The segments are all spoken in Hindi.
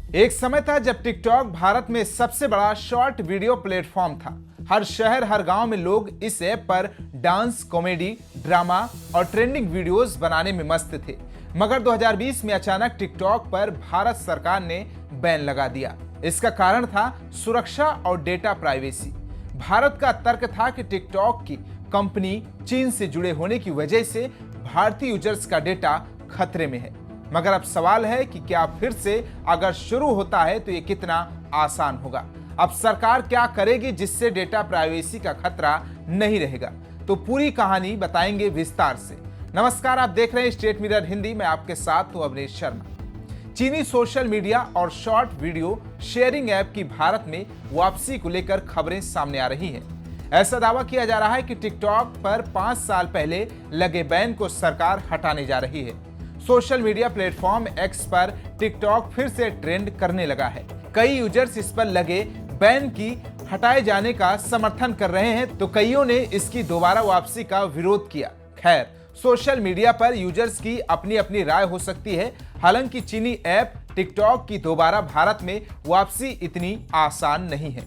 एक समय था जब टिकटॉक भारत में सबसे बड़ा शॉर्ट वीडियो प्लेटफॉर्म था। हर शहर हर गांव में लोग इस ऐप पर डांस, कॉमेडी, ड्रामा और ट्रेंडिंग वीडियोस बनाने में मस्त थे। मगर 2020 में अचानक टिकटॉक पर भारत सरकार ने बैन लगा दिया। इसका कारण था सुरक्षा और डेटा प्राइवेसी। भारत का तर्क था कि टिकटॉक की कंपनी चीन से जुड़े होने की वजह से भारतीय यूजर्स का डेटा खतरे में है। मगर अब सवाल है कि क्या फिर से अगर शुरू होता है तो ये कितना आसान होगा। अब सरकार क्या करेगी जिससे डेटा प्राइवेसी का खतरा नहीं रहेगा, तो पूरी कहानी बताएंगे विस्तार से। नमस्कार, आप देख रहे हैं स्टेट मिरर हिंदी। मैं आपके साथ हूं अवनीश शर्मा। चीनी सोशल मीडिया और शॉर्ट वीडियो शेयरिंग ऐप की भारत में वापसी को लेकर खबरें सामने आ रही हैं। ऐसा दावा किया जा रहा है कि टिकटॉक पर 5 साल पहले लगे बैन को सरकार हटाने जा रही है। सोशल मीडिया प्लेटफॉर्म एक्स पर टिकटॉक फिर से ट्रेंड करने लगा है। कई यूजर्स इस पर लगे बैन की हटाए जाने का समर्थन कर रहे हैं, तो कईयों ने इसकी दोबारा वापसी का विरोध किया। खैर, सोशल मीडिया पर यूजर्स की अपनी अपनी राय हो सकती है। हालांकि चीनी ऐप टिकटॉक की दोबारा भारत में वापसी इतनी आसान नहीं है।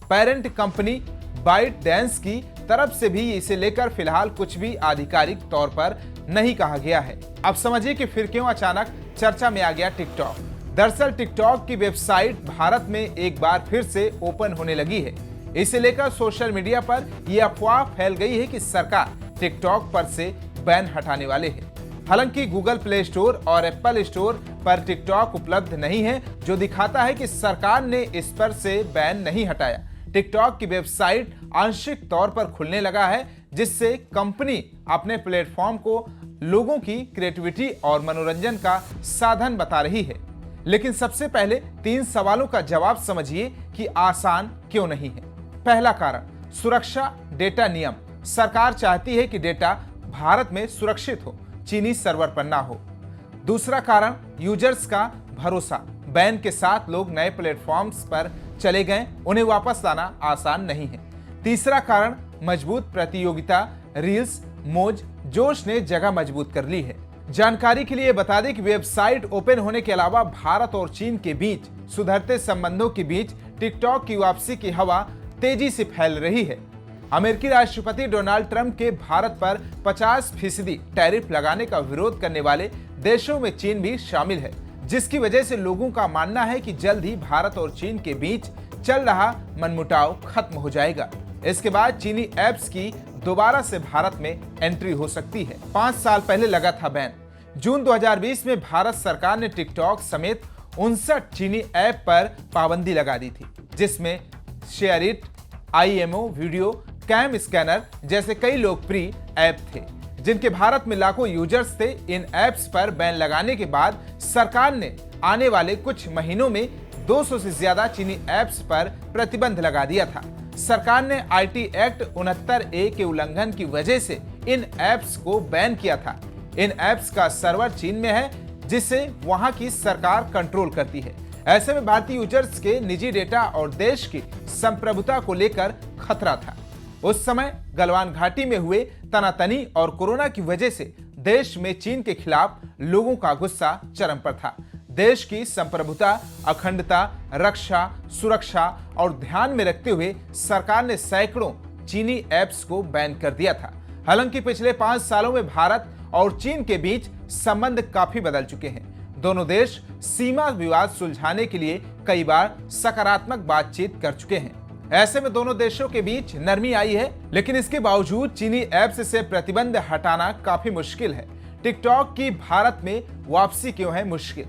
पेरेंट कंपनी बाइट डांस की तरफ से भी इसे लेकर फिलहाल कुछ भी आधिकारिक तौर पर नहीं कहा गया है। अब समझिए कि फिर क्यों अचानक चर्चा में आ गया टिकटॉक। दरअसल टिकटॉक की वेबसाइट भारत में एक बार फिर से ओपन होने लगी है। इसे लेकर सोशल मीडिया पर यह अफवाह फैल गई है कि सरकार टिकटॉक पर से बैन हटाने वाले है। हालांकि गूगल प्ले स्टोर और एप्पल स्टोर पर टिकटॉक उपलब्ध नहीं है, जो दिखाता है कि सरकार ने इस पर से बैन नहीं हटाया। टिकटॉक की वेबसाइट आंशिक तौर पर खुलने लगा है, जिससे कंपनी अपने प्लेटफॉर्म को लोगों की क्रिएटिविटी और मनोरंजन का साधन बता रही है। लेकिन सबसे पहले 3 सवालों का जवाब समझिए कि आसान क्यों नहीं है। पहला कारण, सुरक्षा डेटा नियम। सरकार चाहती है कि डेटा भारत में सुरक्षित हो, चीनी सर्वर पर ना हो। दूसरा कारण, यूजर्स का भरोसा। बैन के साथ लोग नए प्लेटफॉर्म्स पर चले गए, उन्हें वापस लाना आसान नहीं है। तीसरा कारण, मजबूत प्रतियोगिता। रील्स, मौज, जोश ने जगह मजबूत कर ली है। जानकारी के लिए बता दें कि वेबसाइट ओपन होने के अलावा भारत और चीन के बीच सुधरते संबंधों के बीच टिकटॉक की वापसी की हवा तेजी से फैल रही है। अमेरिकी राष्ट्रपति डोनाल्ड ट्रंप के भारत पर 50% टैरिफ लगाने का विरोध करने वाले देशों में चीन भी शामिल है, जिसकी वजह से लोगों का मानना है कि जल्द ही भारत और चीन के बीच चल रहा मनमुटाव खत्म हो जाएगा। इसके बाद चीनी ऐप्स की दोबारा से भारत में एंट्री हो सकती है। 5 साल पहले लगा था बैन। जून 2020 में भारत सरकार ने टिकटॉक समेत 59 चीनी ऐप पर पाबंदी लगा दी थी, जिसमें SHAREit, IMO video, CamScanner जैसे कई लोकप्रिय ऐप थे, जिनके भारत में लाखों यूजर्स थे। इन ऐप्स पर बैन लगाने के बाद सरकार ने आने वाले कुछ महीनों में 200 से ज्यादा चीनी ऐप्स पर प्रतिबंध लगा दिया था। सरकार ने IT एक्ट 69A के उल्लंघन की वजह से इन ऐप्स को बैन किया था। इन ऐप्स का सर्वर चीन में है, जिसे वहां की सरकार कंट्रोल करती है। ऐसे में भारतीय यूजर्स के निजी डेटा और देश की संप्रभुता को लेकर खतरा था। उस समय गलवान घाटी में हुए तनातनी और कोरोना की वजह से देश में चीन के खिलाफ लोगों का गुस्सा चरम पर था। देश की संप्रभुता, अखंडता, रक्षा, सुरक्षा और ध्यान में रखते हुए सरकार ने सैकड़ों चीनी ऐप्स को बैन कर दिया था। हालांकि पिछले 5 सालों में भारत और चीन के बीच संबंध काफी बदल चुके हैं। दोनों देश सीमा विवाद सुलझाने के लिए कई बार सकारात्मक बातचीत कर चुके हैं। ऐसे में दोनों देशों के बीच नरमी आई है, लेकिन इसके बावजूद चीनी ऐप्स से प्रतिबंध हटाना काफी मुश्किल है। टिकटॉक की भारत में वापसी क्यों है मुश्किल?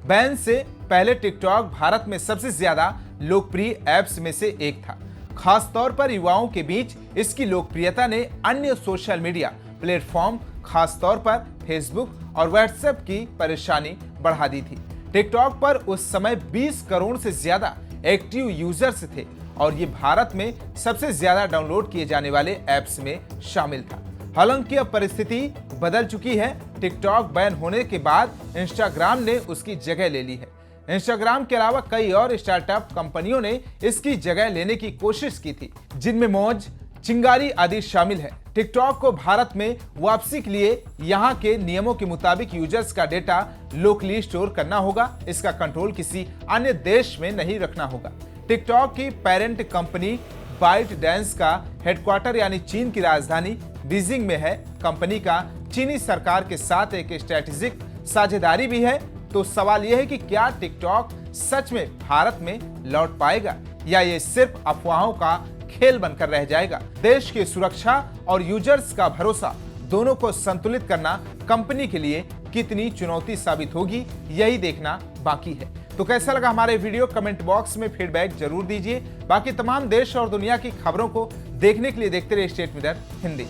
बैन से पहले टिकटॉक भारत में सबसे ज्यादा लोकप्रिय ऐप्स में से एक था। खास तौर पर युवाओं के बीच इसकी लोकप्रियता ने अन्य सोशल मीडिया प्लेटफॉर्म, खास तौर पर फेसबुक और व्हाट्सएप की परेशानी बढ़ा दी थी। टिकटॉक पर उस समय 20 करोड़ से ज्यादा एक्टिव यूजर्स थे और ये भारत में सबसे ज्यादा डाउनलोड किए जाने वाले ऐप्स में शामिल था। हालांकि अब परिस्थिति बदल चुकी है। टिकटॉक बैन होने के बाद इंस्टाग्राम ने उसकी जगह ले ली है। इंस्टाग्राम के अलावा कई और स्टार्टअप कंपनियों ने इसकी जगह लेने की कोशिश की थी, जिनमें मौज, चिंगारी आदि शामिल है। टिकटॉक को भारत में वापसी के लिए यहां के नियमों के मुताबिक यूजर्स का डेटा लोकली स्टोर करना होगा। इसका कंट्रोल किसी अन्य देश में नहीं रखना होगा। टिकटॉक की पेरेंट कंपनी बाइट डांस का हेडक्वार्टर यानी चीन की राजधानी बीजिंग में है। कंपनी का चीनी सरकार के साथ एक स्ट्रेटेजिक साझेदारी भी है। तो सवाल यह है कि क्या टिकटॉक सच में भारत में लौट पाएगा या ये सिर्फ अफवाहों का खेल बनकर रह जाएगा। देश की सुरक्षा और यूजर्स का भरोसा दोनों को संतुलित करना कंपनी के लिए कितनी चुनौती साबित होगी, यही देखना बाकी है। तो कैसा लगा हमारे वीडियो, कमेंट बॉक्स में फीडबैक जरूर दीजिए। बाकी तमाम देश और दुनिया की खबरों को देखने के लिए देखते रहिए स्टेट मिरर हिंदी।